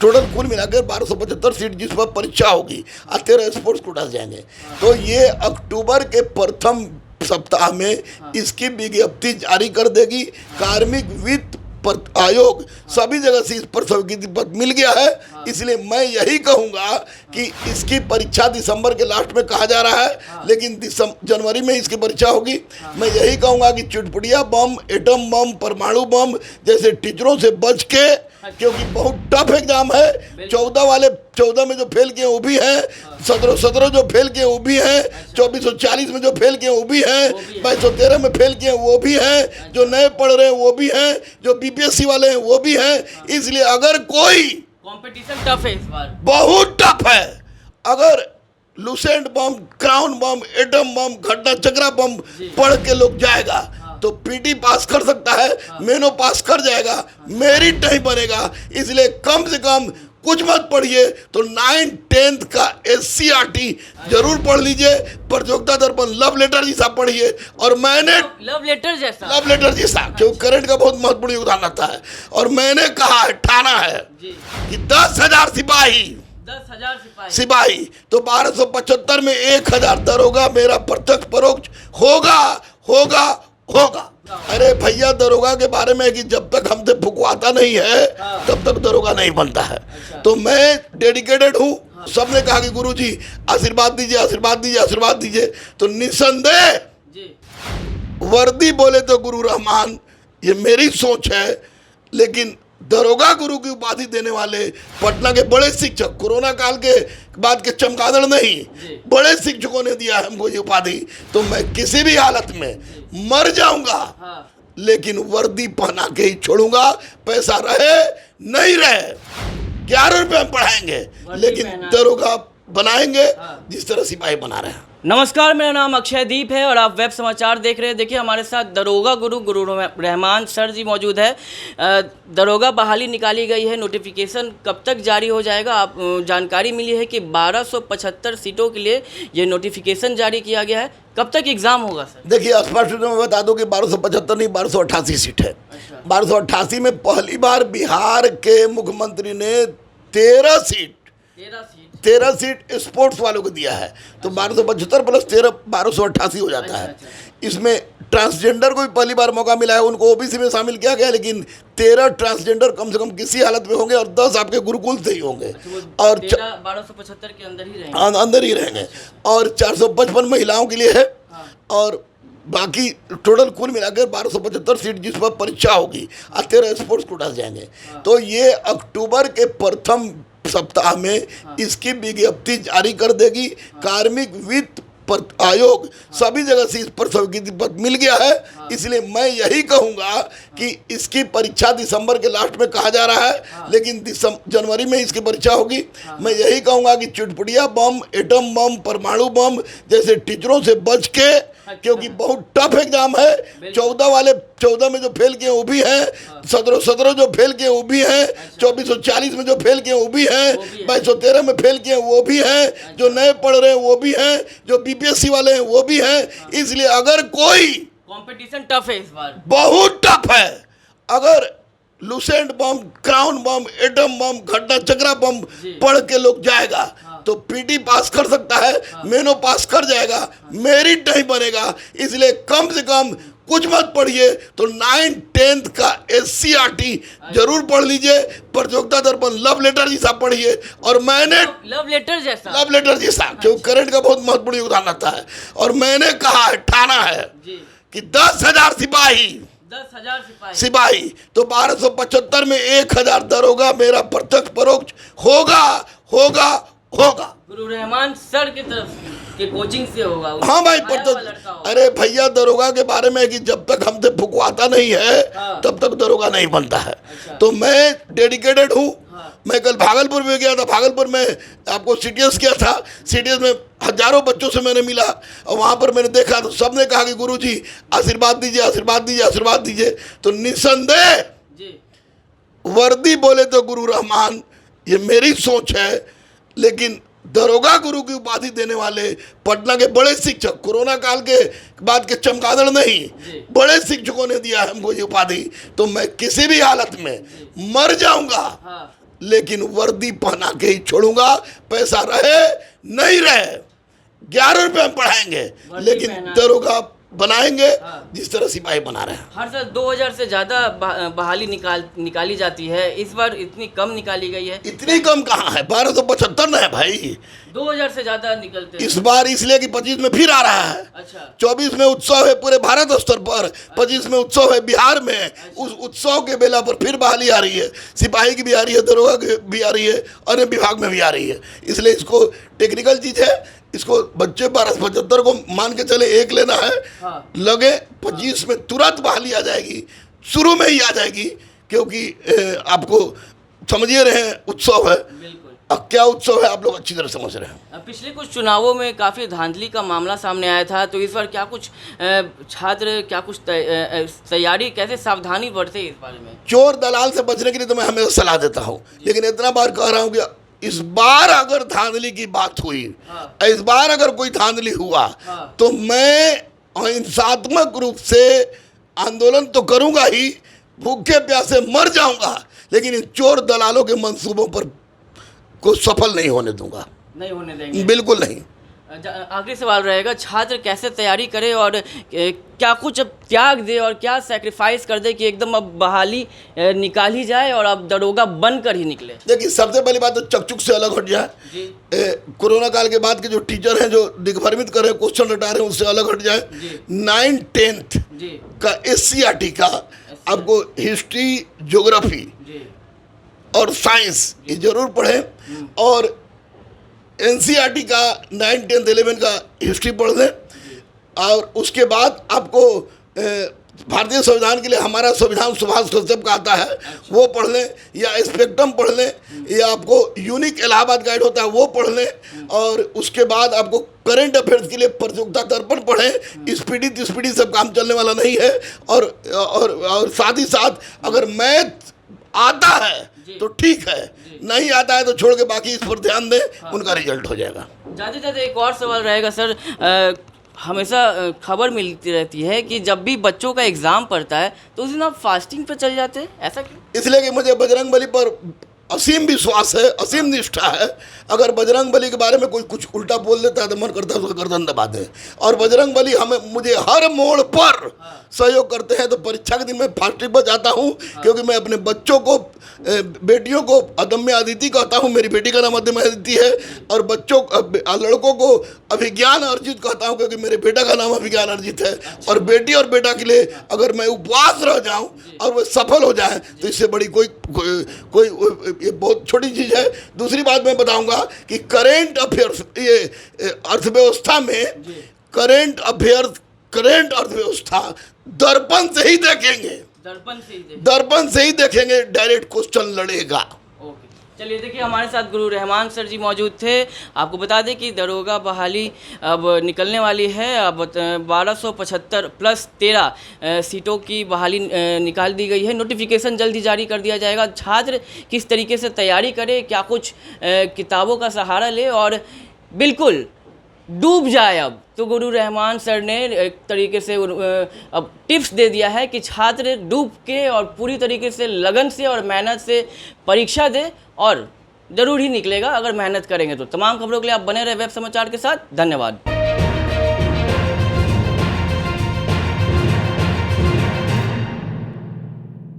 Total कुल मिलाकर 1275 seat जिस पर परीक्षा होगी और 13 स्पोर्ट्स कोटा जाएंगे। तो ये अक्टूबर के प्रथम सप्ताह में इसकी विज्ञप्ति जारी कर देगी। कार्मिक वित्त आयोग सभी जगह से इस पर स्वीकृति पत्र मिल गया है। इसलिए मैं यही कहूंगा कि इसकी परीक्षा दिसंबर के लास्ट में कहा जा रहा है, लेकिन जनवरी में इसकी परीक्षा होगी। मैं यही कहूंगा कि चुटपुटिया बम, एटम बम, परमाणु बम जैसे टीचरों से बच के, क्योंकि बहुत टफ एग्जाम है। 14 में जो फेल किए वो भी हैं, 17 जो फेल किए वो भी हैं, 2440 में जो फेल किए वो भी हैं, 2213 में फेल किए वो भी हैं, जो नए पढ़ रहे हैं वो भी हैं, जो बीपीएससी वाले हैं वो भी हैं। इसलिए अगर कोई कंपटीशन टफ है इस बार, बहुत टफ है। अगर लुसेंट बम, क्राउन बम, एटम बम, घटना चक्रा बम पढ़ के लोग जाएगा तो पीटी पास कर सकता है, मेनो पास कर जाएगा, मेरिट नहीं बनेगा। इसलिए कम से कम कुछ मत पढ़िए तो 9th 10th का SCRT जरूर पढ़ लीजिए। प्रतियोगिता दर्पण लव लेटर जैसा पढ़िए। और मैंने लव लेटर जैसा क्योंकि करंट का बहुत महत्वपूर्ण योगदान आता है। और मैंने कहा है, ठाना है कि 10,000 सिपाही तो 1275 में 1,000 दरोगा मेरा प्रत्यक्ष परोक्ष होगा। अरे भैया, दरोगा के बारे में कि जब तक हमसे फुकवाता नहीं है तब तक दरोगा नहीं बनता है। तो मैं डेडिकेटेड हूँ। सबने कहा कि गुरुजी आशीर्वाद दीजिए। तो निसंदेह वर्दी बोले तो गुरु रहमान, ये मेरी सोच है। लेकिन दरोगा गुरु की उपाधि देने वाले पटना के बड़े शिक्षक, कोरोना काल के बाद के चमगादड़ नहीं, बड़े शिक्षकों ने दिया है हमको ये उपाधि। तो मैं किसी भी हालत में मर जाऊंगा, लेकिन वर्दी पहना के ही छोड़ूंगा। पैसा रहे नहीं रहे, 11 रुपये हम पढ़ाएंगे, लेकिन दरोगा बनाएंगे जिस तरह सिपाही बना रहे हैं। नमस्कार, मेरा नाम अक्षयदीप है और आप वेब समाचार देख रहे हैं। देखिए, हमारे साथ दरोगा गुरु रहमान सर जी मौजूद है। दरोगा बहाली निकाली गई है, नोटिफिकेशन कब तक जारी हो जाएगा? आप जानकारी मिली है कि 1275 सीटों के लिए ये नोटिफिकेशन जारी किया गया है। कब तक एग्ज़ाम होगा सर? देखिए, स्पष्ट रूप में बता दो कि 1275 नहीं, 1288 सीट है। 1288 में पहली बार बिहार के मुख्यमंत्री ने 13 सीट स्पोर्ट्स वालों को दिया है। तो 1275 प्लस 13 1288 हो जाता है। इसमें ट्रांसजेंडर को भी पहली बार मौका मिला है, उनको ओबीसी में शामिल किया गया। लेकिन 13 ट्रांसजेंडर कम से कम किसी हालत में होंगे और 10 आपके गुरुकुल से ही होंगे। और 1275 के अंदर ही रहेंगे। और 455 महिलाओं के लिए है। और बाकी टोटल कुल मिलाकर 1275 सीट जिस पर परीक्षा होगी और 13 स्पोर्ट्स कोटा जाएंगे। तो ये अक्टूबर के प्रथम सप्ताह में इसकी विज्ञप्ति जारी कर देगी। कार्मिक वित्त आयोग सभी जगह से इस पर स्वीकृति पत्र मिल गया है। इसलिए मैं यही कहूंगा कि इसकी परीक्षा दिसंबर के लास्ट में कहा जा रहा है, लेकिन जनवरी में इसकी परीक्षा होगी। मैं यही कहूंगा कि चुटपुटिया बम, एटम बम, परमाणु बम जैसे टीचरों से बच के, क्योंकि बहुत टफ एग्जाम है। 14 में जो फेल किए वो भी हैं, 17 जो फेल किए वो भी हैं, 2440 में जो फेल किए वो भी हैं, 2213 में फेल किए वो भी हैं, जो नए पढ़ रहे हैं वो भी हैं, जो बीपीएससी वाले हैं वो भी हैं। इसलिए अगर कोई कंपटीशन टफ है इस बार, बहुत टफ है। अगर लुसेंट बम, क्राउन बम, एटम बम, घटना चक्रा बम पढ़ के लोग जाएगा तो पीटी पास कर सकता है, मेनो पास कर जाएगा, मेरिट नहीं बनेगा। इसलिए कम से कम कुछ मत पढ़िए तो 9th 10th का SCRT जरूर पढ़ लीजिए। प्रतियोगिता दर्पण लव लेटर जैसा पढ़िए। और मैंने लव लेटर जैसा क्योंकि करंट का बहुत महत्वपूर्ण योगदान आता है। और मैंने कहा है, ठाना है कि 10,000 सिपाही तो 1275 में 1,000 दरोगा मेरा प्रत्यक्ष परोक्ष होगा। गुरु रहमान सर की तरफ के कोचिंग से होगा। हाँ भाई, अरे भैया, दरोगा के बारे में कि जब तक हमसे फुकवाता नहीं है तब तक दरोगा नहीं बनता है। तो मैं डेडिकेटेड हूँ। मैं कल भागलपुर में गया था। भागलपुर में आपको CTS किया था। CTS में हजारों बच्चों से मैंने मिला और वहाँ पर मैंने देखा तो सबने कहा कि गुरुजी आशीर्वाद दीजिए। तो निसंदेह वर्दी बोले तो गुरु रहमान, ये मेरी सोच है। लेकिन दरोगा गुरु की उपाधि देने वाले पटना के बड़े शिक्षक, कोरोना काल के बाद के चमगादड़ नहीं, बड़े शिक्षकों ने दिया है हमको ये उपाधि। तो मैं किसी भी हालत में मर जाऊंगा, लेकिन वर्दी पहना के ही छोड़ूंगा, पैसा रहे नहीं रहे 11 रुपये में पढ़ाएंगे, वर्दी लेकिन पहना। दरोगा बनाएंगे हाँ। जिस तरह सिपाही बना रहे हैं। हर साल 2000 से ज़्यादा बहाली निकाली जाती है, इस बार इतनी कम निकाली गई है। इतनी कम कहाँ है, 1275 न है भाई। 2000 से ज़्यादा निकलते हैं। इस बार इसलिए कि 25 में फिर आ रहा है। अच्छा 24 में उत्सव है पूरे भारत स्तर पर, 25 में उत्सव है बिहार में। उस उत्सव के बेला पर फिर बहाली आ रही है, सिपाही की भी आ रही है, दरोगा की भी आ रही है, अन्य विभाग में भी आ रही है। इसलिए इसको टेक्निकल चीज़ है, इसको बच्चे 1275 को मान के चले, एक लेना है। हाँ। लगे 25 में तुरंत बहाली आ जाएगी, शुरू में ही आ जाएगी, क्योंकि आपको समझिए रहे हैं उत्सव है। बिल्कुल। अब क्या उत्सव है आप लोग अच्छी तरह समझ रहे हैं। पिछले कुछ चुनावों में काफ़ी धांधली का मामला सामने आया था, तो इस बार क्या कुछ छात्र क्या कुछ तैयारी, कैसे सावधानी बरते इस बारे में? चोर दलाल से बचने के लिए तो मैं हमेशा सलाह देता हूँ, लेकिन इतना बार कह रहा हूँ कि इस बार अगर धांधली की बात हुई, हाँ। इस बार अगर कोई धांधली हुआ, हाँ। तो मैं हिंसात्मक रूप से आंदोलन तो करूंगा ही, भूखे प्यासे मर जाऊंगा, लेकिन इन चोर दलालों के मंसूबों पर को सफल नहीं होने दूंगा, नहीं होने देंगे। बिल्कुल नहीं। आखिरी सवाल रहेगा, छात्र कैसे तैयारी करे और क्या कुछ अब त्याग दे और क्या सैक्रिफाइस कर दे कि एकदम अब बहाली निकाली जाए और अब दरोगा बनकर ही निकले? देखिए, सबसे पहली बात तो चकचुक से अलग हट जाए। जी। कोरोना काल के बाद के जो टीचर हैं जो दिग्भ्रमित कर रहे हैं, क्वेश्चन रटा रहे हैं, उससे अलग हट जाए। जी। 9th 10th जी। का SCRT का आपको हिस्ट्री, ज्योग्राफी जी। और साइंस ये जरूर पढ़ें, और NCERT का 9th 10th 11th का हिस्ट्री पढ़ लें, और उसके बाद आपको भारतीय संविधान के लिए हमारा संविधान सुभाष कश्यप का आता है, वो पढ़ लें, या स्पेक्ट्रम पढ़ लें, या आपको यूनिक इलाहाबाद गाइड होता है वो पढ़ लें, और उसके बाद आपको करंट अफेयर्स के लिए प्रतियोगिता दर्पण पढ़ें। स्पीडी सब काम चलने वाला नहीं है। और साथ ही साथ अगर मैथ आता है तो ठीक है, नहीं आता है तो छोड़ के बाकी इस पर ध्यान दें, उनका रिजल्ट हो जाएगा। जाते जाते एक और सवाल रहेगा सर, हमेशा खबर मिलती रहती है कि जब भी बच्चों का एग्ज़ाम पड़ता है तो उस दिन आप फास्टिंग पर चल जाते हैं, ऐसा क्यों? इसलिए कि मुझे बजरंग बली पर असीम विश्वास है, असीम निष्ठा है। अगर बजरंग बली के बारे में कोई कुछ उल्टा बोल देता है तो मन करता है उसका गर्दन दबा दें। और बजरंग बली मुझे हर मोड़ पर सहयोग करते हैं। तो परीक्षा के दिन मैं फास्टिंग पर जाता हूँ, क्योंकि मैं अपने बच्चों को, बेटियों को अदम्य अदिति कहता हूँ, मेरी बेटी का नाम अदम्य अदिति है, और बच्चों लड़कों को अभिज्ञान अर्जित कहता हूँ, क्योंकि मेरे बेटा का नाम अभिज्ञान अर्जित है। और बेटी और बेटा के लिए अगर मैं उपवास रह जाऊँ और वो सफल हो जाए तो इससे बड़ी कोई ये बहुत छोटी चीज़ है। दूसरी बात मैं बताऊंगा कि करेंट अफेयर्स, ये अर्थव्यवस्था में करेंट अर्थव्यवस्था दर्पण से ही देखेंगे, दर्पण से ही देखेंगे, डायरेक्ट क्वेश्चन लड़ेगा। ओके, चलिए देखिए, हमारे साथ गुरु रहमान सर जी मौजूद थे। आपको बता दें कि दरोगा बहाली अब निकलने वाली है। अब 1275 प्लस 13 सीटों की बहाली निकाल दी गई है। नोटिफिकेशन जल्द ही जारी कर दिया जाएगा। छात्र किस तरीके से तैयारी करे, क्या कुछ किताबों का सहारा ले और बिल्कुल डूब जाए अब, तो गुरु रहमान सर ने एक तरीके से अब टिप्स दे दिया है कि छात्र डूब के और पूरी तरीके से लगन से और मेहनत से परीक्षा दे और ज़रूर ही निकलेगा अगर मेहनत करेंगे तो। तमाम खबरों के लिए आप बने रहे वेब समाचार के साथ। धन्यवाद।